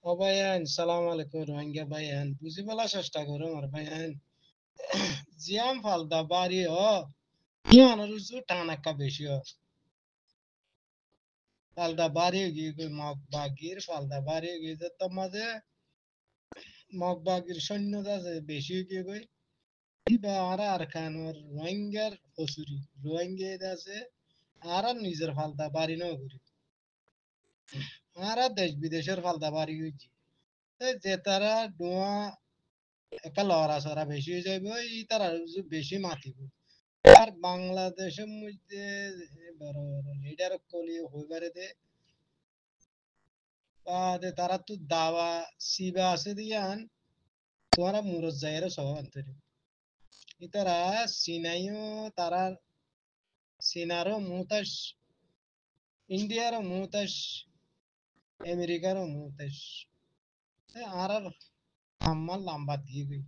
ও ভাইয়ান সালাম আলাইকুম রোহিঙ্গা ভাইয়ান বুঝি বলা চেষ্টা করো আমার ভাইয়ান জিয়াম ফালদা বাড়ি ইয়ানোর উজু টানাক্কা বেশি ফালদা বাড়ি গিয়ে কই মগ বাগির ফালদা বাড়ি গিয়ে যে তোমাদের মগ বাগির সৈন্য আছে বেশি গিয়ে কই কিবা আর খানোর রোহিঙ্গার হসুরি রোহিঙ্গা আছে আর নিজের ফালদা বাড়ি নাও করি আর দেশ বিদেশের ফালদা বাড়ি হয়েছি যে তারা ডোয়া একটা লড়াচড়া বেশি হয়ে যাবে ই তারা বেশি মাতিব আর বাংলাদেশের মধ্যে বড় বড় লিডার কলি হইবারে দে বা তারা তো দাওয়া সিবা আছে দিয়ান তোমারা মুরত যাইরে সব আন্তরি ইতারা সিনাইও তারা সিনারও মুতাস ইন্ডিয়ারও মুতাস আমেরিকারও মুতাস আর আমার লাম্বা দিয়ে গই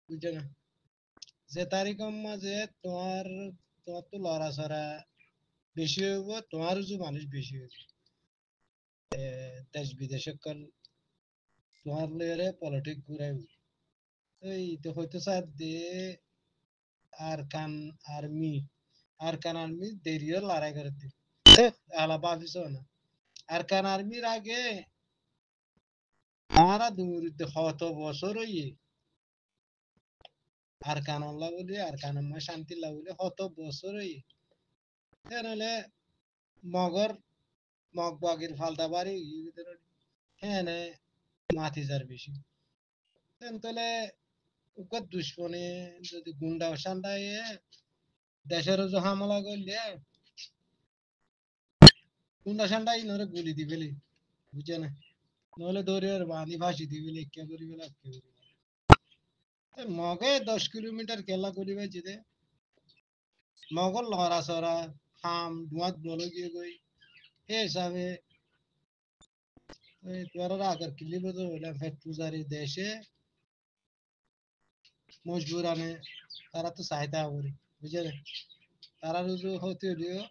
বুঝছো না যে তারিখের মাঝে তোমার তো লড়াচড়া বেশি হইব তোমারও যে মানুষ বেশি হইব দেশ বিদেশে কাল তোমার লয়ারে পলিটিক ঘুরাইব এই তো হয়তো স্যার দে আরকান আর্মি আরকান আর্মি দেরিও লড়াই করে দি আলা বাফিস না আরকান আর্মির আগে তারা দুর্নীতি শত বছর হইয়ে আরকান আল্লাহ বলি আরকান শান্তি লা বলি শত বছর হইয়ে তাহলে মগর মগবাগির ফালতা বাড়ি হ্যাঁ মাথি যার বেশি তাহলে উকার দুশ্মনে যদি গুন্ডা সান্ডা দেশের যে হামলা করলে গুন্ডা সান্ডা ইনরে গুলি দিবেলি বুঝে না নহলে দৌড়ে বাঁধি ফাঁসি দিবেলি কে করিবে না কে করিবে মগে 10 কিলোমিটার কেলা করিবে যেতে মগর লহরা সরা খাম ধোঁয়াত বলে গিয়ে গই সেই হিসাবে তোরা আগের কিলি বদল হইলাম ফেট পূজারি দেশে মজবুরানে তারা তো চাহিদা করি বুঝে না তারা রুজু হতে হলেও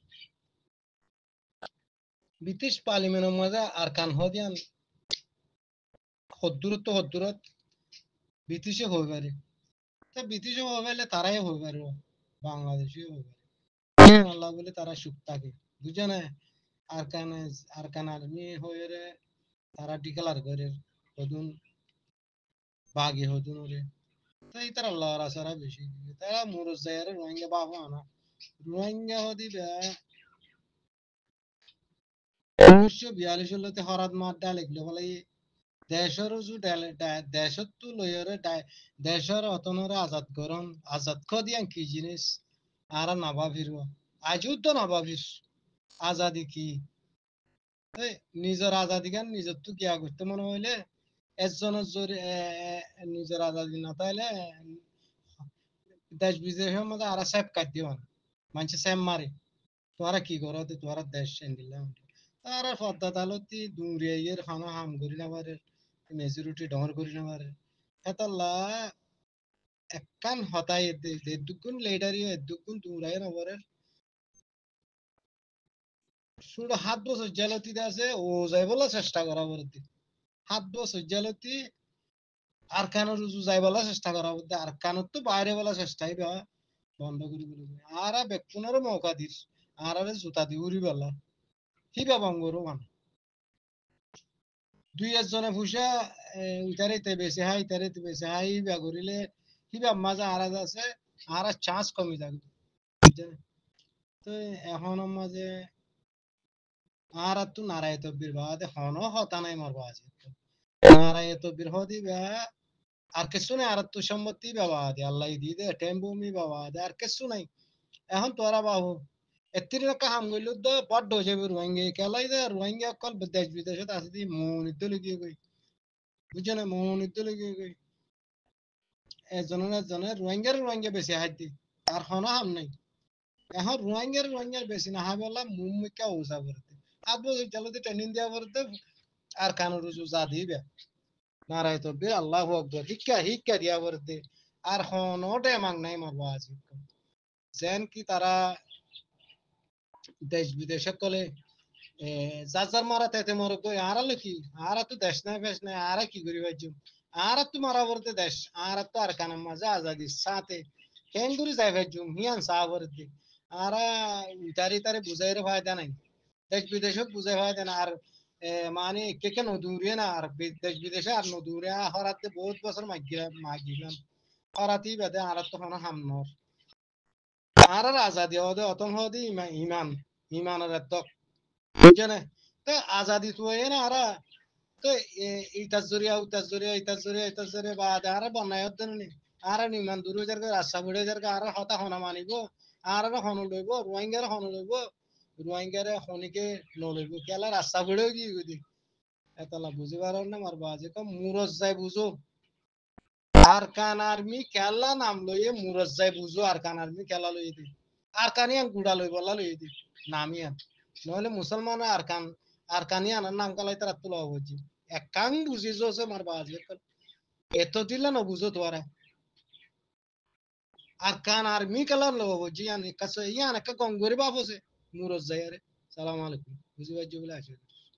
ব্রিটিশ পার্লিমেন্টের মধ্যে আর কান হদিয়ান হদ্দূরত ব্রিটিশে হয়ে পারে তা ব্রিটিশে হয়ে পারলে তারাই হয়ে পারবো বাংলাদেশে হয়ে পারে আল্লাহ বলে তারা সুখ থাকে বুঝে না আর কান আর কান আর্মি হয়ে রে তারা ডিক্লার করে হদুন বাগে হদুন ওরে তাই তারা লড়া চড়া বেশি দিবে তারা মুরজ যায় রোহিঙ্গা বাবা আনা রোহিঙ্গা হদি 1942 সালতে হরাদ মার ডাল এগুলো বলে দেশের যে দেশত তো লইরে দেশের অতনরে আজাদ গরম আজাদ খ দিয়ান কি জিনিস আর নাবা ফিরব আজও তো নাবা ফির আজাদি কি নিজের আজাদি গান নিজের তো কিয়া করতে মনে হইলে একজনের জোরে নিজের আজাদি না তাইলে দেশ বিদেশের মধ্যে আর সেপ কাট দিও মানুষ সেম মারে তোরা কি করো তোরা দেশ দিলাম তারা পদ্মা তালতি দুরিয়াইয়ের খানা হাম করি না পারে মেজরিটি ডর করি না পারে হেতাল্লা একখান হতাই দুগুণ লেডারি দুগুণ দূরাই না পারে শুধু 7 বছর জেলতিতে আছে ও যাই বলা চেষ্টা করা বলতে 7 বছর জেলতি আর কানো রুজু যাই বলা চেষ্টা করা বলতে আর কানোর তো বাইরে বলা চেষ্টাই বা বন্ধ করি বলে আর বেকুনের মৌকা দিস আর জুতা দি উড়ি বেলা হিবা বঙ্গরও মানে দুই একজনে ফুসা ইতারিতে বেশি হাই ইতারিতে বেশি হাই বা করিলে কিবা মাজা আরাজ আছে আর চান্স কমি যাবে তো এখন মাঝে আর তো নারায় তব্বির বাদে হনো হতা নাই মরবা আছে নারায় তব্বির হদি বা আর কিছু নাই আর তো সম্মতি বাবা দে আল্লাহ দি দে টেম্বুমি বাবা দে আর কিছু নাই এখন তোরা বাবু এত্তির কাম গইল তো বড্ড হয়ে যাবে রোহিঙ্গা কেলাই দে রোহিঙ্গা কল দেশ বিদেশত আছে দি মনিত লিখি গই বুঝছো না মনিত লিখি গই এজনের রোহিঙ্গা বেশি হাত দি আর হনো হাম নাই এখন রোহিঙ্গার বেশি না হাবেলা মুম্মিকা ওসা করতে আবু চলতে ট্রেনিং দেওয়া করতে আর কানুর রুজু যা দিবে নারায় তো বে আল্লাহ আকবার হিক্কা দিয়া করতে আর হনো টেমাং নাই মারবো আজ যেন কি তারা দেশ বিদেশে কলে যার মারা তেতে মর কই আরালে কি আরা তো দেশ নাই ফেস নাই আরা কি করি বাজু আরা তো মারা বলতে দেশ আরা তো আর কানা মাঝে আজাদি সাথে কেন করি যাই ভেজুম হিয়ান সা বলতে আরা তারে বুঝাইরে ফায়দা নাই দেশ বিদেশে বুঝাই ফায়দা না আর মানে কে কেন দূরে না আর দেশ বিদেশে আর নদূরে হরাতে বহুত বছর মাগিলাম হরাতেই বেদে আর তো কোনো হাম নর আর আজাদি হদে অতন হদি ইমান ইমানের তো বুঝছেন তো আজাদি তো না আর তো ইতাজ জরিয়া বা আর বনায় দেন নি আর নিমান দূর যার রাস্তা বুড়ে যার আর হতা হনা মানিব আর হন লইব রোহিঙ্গারে হনিকে নলইব কেলা রাস্তা বুড়েও কি গদি এতলা বুঝি পারো না মারবা আজ কম মুরজ যাই বুঝো আর কান আর্মি খেলা নাম লইয়ে মুরজ যাই বুঝো আর কান আর্মি খেলা লইয়ে দি আর কানিয়ান গুড়া লই বলা লইয়ে দি নামিয়ান নহলে মুসলমান আর কানিয়ান নাম কালাই তারা তুলা হচ্ছে এক কাং বুঝিছো মার বাজ এত দিলে না বুঝো তোরা আর কান আর মি কালার লো বুঝি ইয়ান কাছে ইয়ান একটা কম গরিব আপসে মুরজ যায় রে সালাম আলাইকুম বুঝি বাজ বলে আসে